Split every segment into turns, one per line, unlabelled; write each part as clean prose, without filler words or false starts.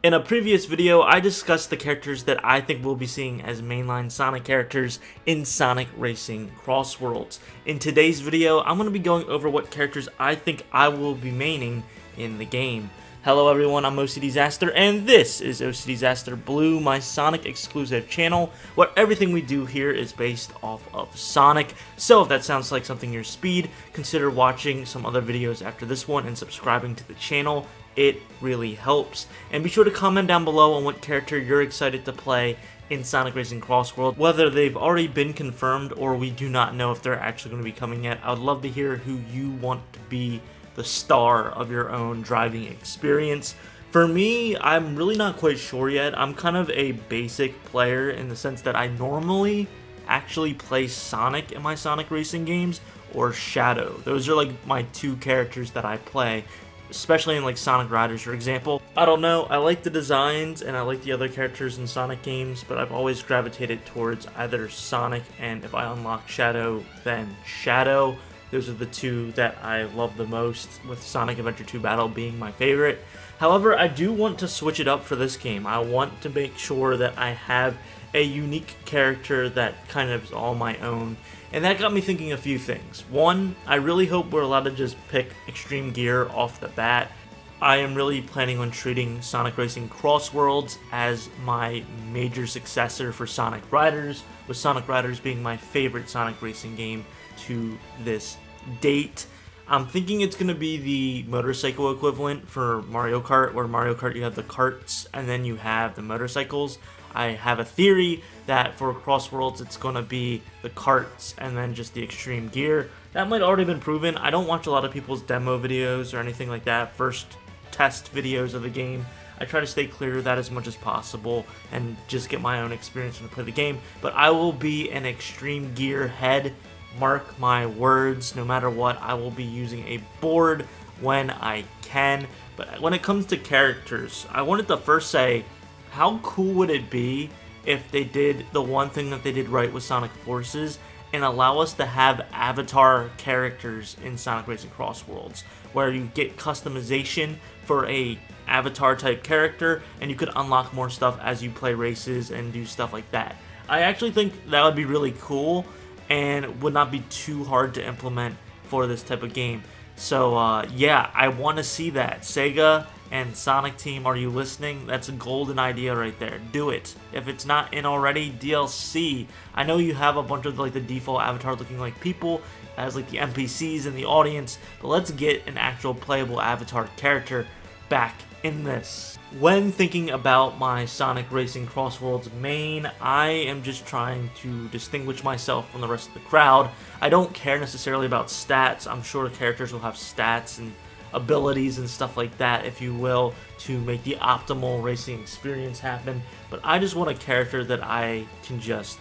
In a previous video, I discussed the characters that I think we'll be seeing as mainline Sonic characters in Sonic Racing CrossWorlds. In today's video, I'm going to be going over what characters I think I will be maining in the game. Hello everyone, I'm OCDsaster, and this is OCDsaster Blue, my Sonic exclusive channel, where everything we do here is based off of Sonic. So if that sounds like something your speed, consider watching some other videos after this one and subscribing to the channel. It really helps. And be sure to comment down below on what character you're excited to play in Sonic Racing CrossWorlds, whether they've already been confirmed or we do not know if they're actually going to be coming yet. I would love to hear who you want to be the star of your own driving experience. For me, I'm really not quite sure yet. I'm kind of a basic player in the sense that I normally actually play Sonic in my Sonic Racing games or Shadow. Those are like my two characters that I play, especially in like Sonic Riders, for example. I don't know, I like the designs and I like the other characters in Sonic games, but I've always gravitated towards either Sonic, and if I unlock Shadow, then Shadow. Those are the two that I love the most, with Sonic Adventure 2 Battle being my favorite. However, I do want to switch it up for this game. I want to make sure that I have a unique character that kind of is all my own. And that got me thinking a few things. One, I really hope we're allowed to just pick Extreme Gear off the bat. I am really planning on treating Sonic Racing CrossWorlds as my major successor for Sonic Riders, with Sonic Riders being my favorite Sonic Racing game to this date. I'm thinking it's going to be the motorcycle equivalent for Mario Kart, where Mario Kart you have the karts and then you have the motorcycles. I have a theory that for CrossWorlds it's going to be the karts and then just the extreme gear. That might already been proven. I don't watch a lot of people's demo videos or anything like that, first test videos of the game. I try to stay clear of that as much as possible and just get my own experience when I play the game. But I will be an extreme gear head. Mark my words, no matter what, I will be using a board when I can. But when it comes to characters, I wanted to first say, how cool would it be if they did the one thing that they did right with Sonic Forces and allow us to have avatar characters in Sonic Racing CrossWorlds, where you get customization for a avatar type character and you could unlock more stuff as you play races and do stuff like that. I actually think that would be really cool and would not be too hard to implement for this type of game. So yeah, I want to see that. Sega and Sonic Team, are you listening? That's a golden idea right there. Do it. If it's not in already, DLC. I know you have a bunch of like the default avatar looking like people as like the NPCs in the audience, but let's get an actual playable avatar character back in this. When thinking about my Sonic Racing CrossWorlds main, I am just trying to distinguish myself from the rest of the crowd. I don't care necessarily about stats. I'm sure characters will have stats and abilities and stuff like that, if you will, to make the optimal racing experience happen. But I just want a character that I can just,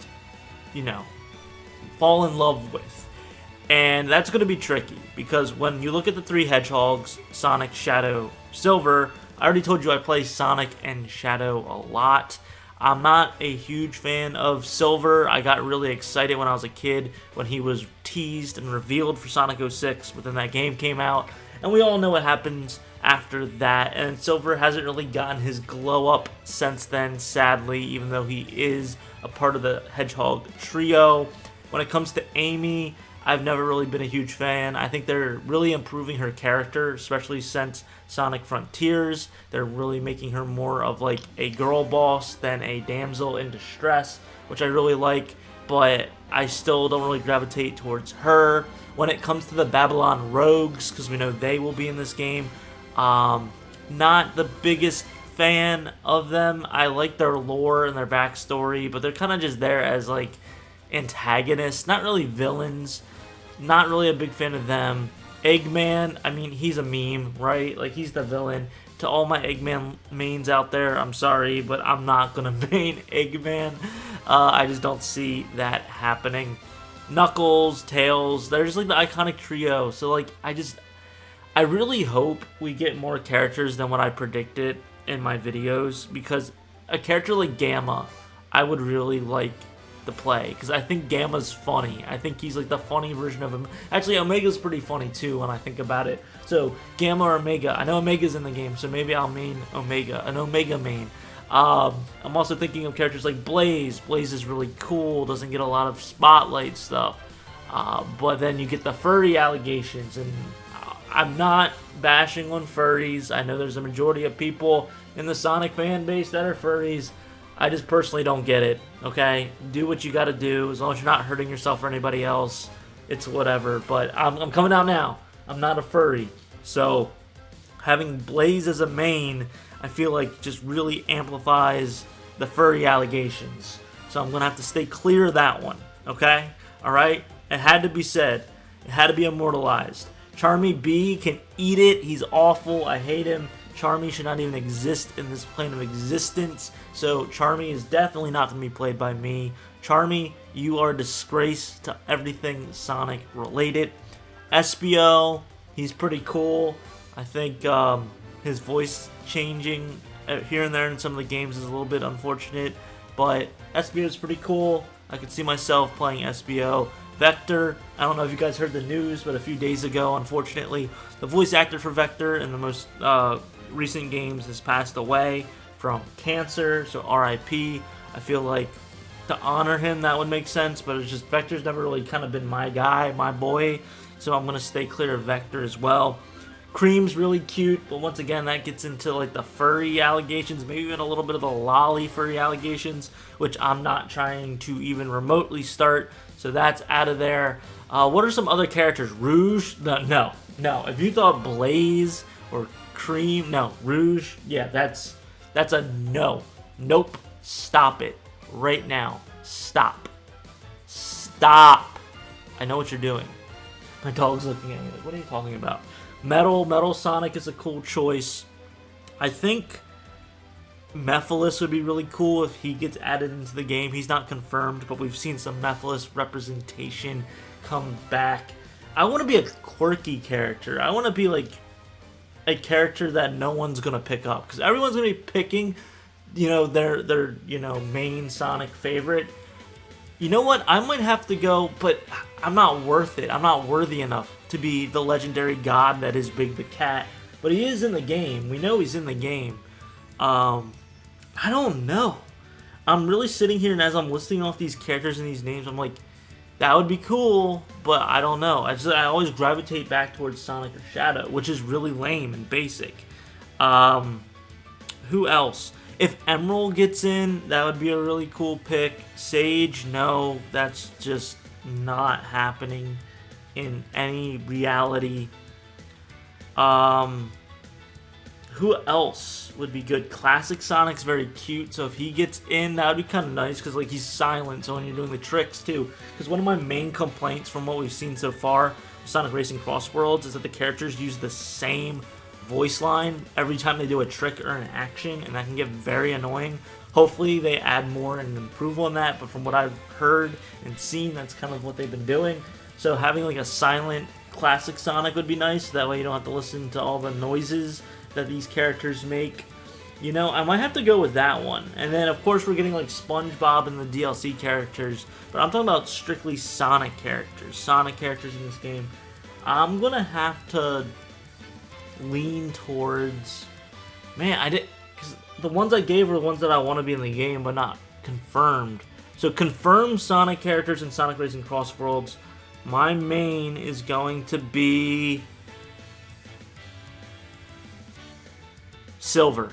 you know, fall in love with. And that's going to be tricky, because when you look at the three hedgehogs, Sonic, Shadow, Silver, I already told you I play Sonic and Shadow a lot. I'm not a huge fan of Silver. I got really excited when I was a kid when he was teased and revealed for Sonic 06, but then that game came out, and we all know what happens after that, and Silver hasn't really gotten his glow up since then, sadly, even though he is a part of the Hedgehog trio. When it comes to Amy, I've never really been a huge fan. I think they're really improving her character, especially since Sonic Frontiers. They're really making her more of like a girl boss than a damsel in distress, which I really like, but I still don't really gravitate towards her. When it comes to the Babylon Rogues, because we know they will be in this game, not the biggest fan of them. I like their lore and their backstory, but they're kind of just there as like antagonists, not really villains. Not really a big fan of them. Eggman, I mean, he's a meme, right? Like, he's the villain. To all my Eggman mains out there, I'm sorry, but I'm not gonna main Eggman. I just don't see that happening. Knuckles, Tails, they're just like the iconic trio. So like, I really hope we get more characters than what I predicted in my videos, because a character like Gamma, I would really like to play, because I think Gamma's funny. I think he's like the funny version of him. Actually, Omega's pretty funny too when I think about it. So Gamma or Omega. I know Omega's in the game, so maybe I'll main Omega, an Omega main. I'm also thinking of characters like Blaze. Blaze is really cool, doesn't get a lot of spotlight stuff. But then you get the furry allegations, and I'm not bashing on furries. I know there's a majority of people in the Sonic fan base that are furries. I just personally don't get it, okay? Do what you gotta do, as long as you're not hurting yourself or anybody else. It's whatever, but I'm coming out now. I'm not a furry. So, having Blaze as a main, I feel like just really amplifies the furry allegations. So I'm gonna have to stay clear of that one, okay? Alright? It had to be said. It had to be immortalized. Charmy B can eat it. He's awful. I hate him. Charmy should not even exist in this plane of existence. So Charmy is definitely not going to be played by me. Charmy, you are a disgrace to everything Sonic related. SBO, he's pretty cool. I think his voice changing here and there in some of the games is a little bit unfortunate. But SBO is pretty cool. I could see myself playing SBO. Vector, I don't know if you guys heard the news, but a few days ago, unfortunately, the voice actor for Vector in the most recent games has passed away from cancer, so RIP. I feel like to honor him, that would make sense, but it's just Vector's never really kind of been my guy, my boy, so I'm going to stay clear of Vector as well. Cream's really cute, but once again, that gets into like the furry allegations, maybe even a little bit of the lolly furry allegations, which I'm not trying to even remotely start, so that's out of there. What are some other characters? Rouge? No. If you thought Blaze or Cream, no. Rouge, yeah, that's a no. Nope. Stop it. Right now. Stop. I know what you're doing. My dog's looking at me like, what are you talking about? Metal Sonic is a cool choice. I think Mephiles would be really cool if he gets added into the game. He's not confirmed, but we've seen some Mephiles representation come back. I want to be a quirky character. I want to be like a character that no one's going to pick up, because everyone's going to be picking, their main Sonic favorite. You know what? I might have to go, but I'm not worth it. I'm not worthy enough to be the legendary god that is Big the Cat. But he is in the game. We know he's in the game. I don't know. I'm really sitting here, and as I'm listing off these characters and these names, I'm like, that would be cool, but I don't know. I always gravitate back towards Sonic or Shadow, which is really lame and basic. Who else? If Emerald gets in, that would be a really cool pick. Sage, no, that's just not happening in any reality. Who else would be good? Classic Sonic's very cute, so if he gets in, that would be kind of nice, because like he's silent, so when you're doing the tricks too. Because one of my main complaints from what we've seen so far with Sonic Racing CrossWorlds is that the characters use the same voice line every time they do a trick or an action, and that can get very annoying. Hopefully they add more and improve on that, but from what I've heard and seen, that's kind of what they've been doing. So having like a silent classic Sonic would be nice, that way you don't have to listen to all the noises that these characters make. I might have to go with that one. And then of course we're getting like SpongeBob and the DLC characters, but I'm talking about strictly Sonic characters in this game. I'm gonna have to lean towards, because the ones I gave were the ones that I want to be in the game but not confirmed. So confirmed Sonic characters in Sonic Racing CrossWorlds, my main is going to be Silver.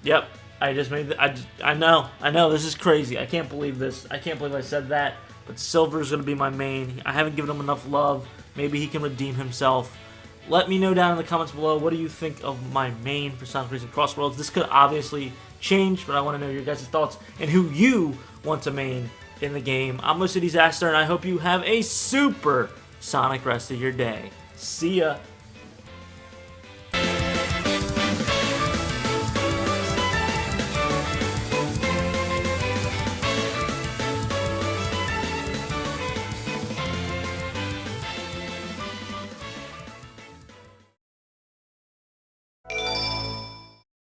Yep, I just made I know, this is crazy. I can't believe this. I can't believe I said that, but Silver's going to be my main. I haven't given him enough love. Maybe he can redeem himself. Let me know down in the comments below, what do you think of my main for Sonic Racing CrossWorlds? This could obviously change, but I want to know your guys' thoughts and who you want to main in the game. I'm OCDsaster, and I hope you have a super Sonic rest of your day. See ya.